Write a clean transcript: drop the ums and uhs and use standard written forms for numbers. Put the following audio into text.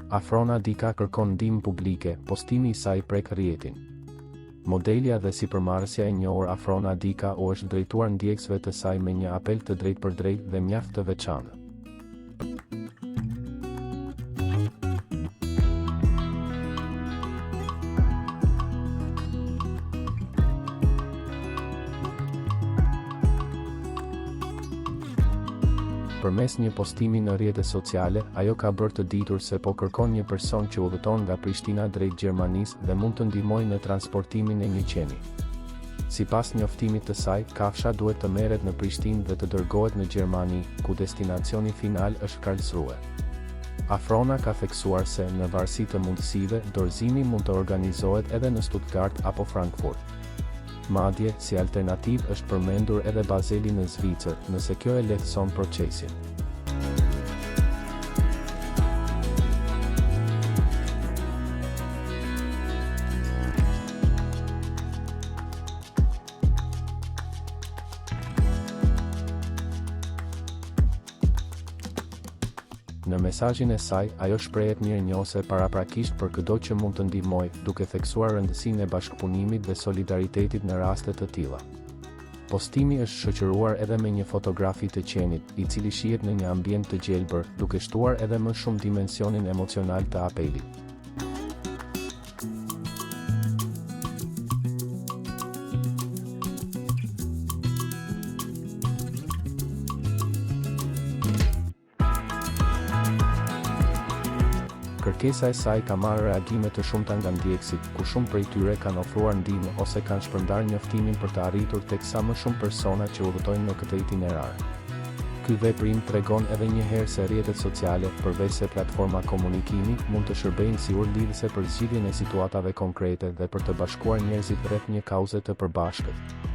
Afrona Dika kërkon ndihmë publike, postimi i saj prek rrjetin. Modelja dhe sipërmarrësja e njohur Afrona Dika u është drejtuar ndjekësve të saj me një apel të drejtpërdrejtë dhe mjaft të veçantë. Përmes një postimi në rrjete sociale, ajo ka bërë të ditur se po kërkon një person që udhëton nga Prishtina drejt Gjermanisë dhe mund të ndihmojë në transportimin e një qeni. Sipas njoftimit të saj, kafsha duhet të merret në Prishtinë dhe të dërgohet në Gjermani, ku destinacioni final është Karlsruhe. Afrona ka theksuar se, në varësi të mundësive, dorëzimi mund të organizohet edhe në Stuttgart apo Frankfurt. Madje, si alternativë është përmendur edhe Bazeli në Zvicër, nëse kjo e lehtëson procesin. Në mesazhin e saj, ajo shprehet mirënjohëse paraprakisht për çdo që mund të ndihmojë, duke theksuar rëndësinë e bashkëpunimit dhe solidaritetit në raste të tilla. Postimi është shoqëruar edhe me një fotografi të qenit, i cili shihet në një ambient të gjelbër, duke shtuar edhe më shumë dimensionin emocional të apelit. Kërkesa e saj ka marrë reagime të shumta nga ndjekësit, ku shumë prej tyre kanë ofruar ndihmë ose kanë shpërndar njoftimin për të arritur tek sa më shumë persona që udhëtojnë në këtë itinerar. Ky veprim tregon edhe një herë se rrjetet sociale, përveç se platforma komunikimi, mund të shërbejnë si urlidhëse për zgjidhjen e situatave konkrete dhe për të bashkuar njerëzit rreth një kauze të përbashkët.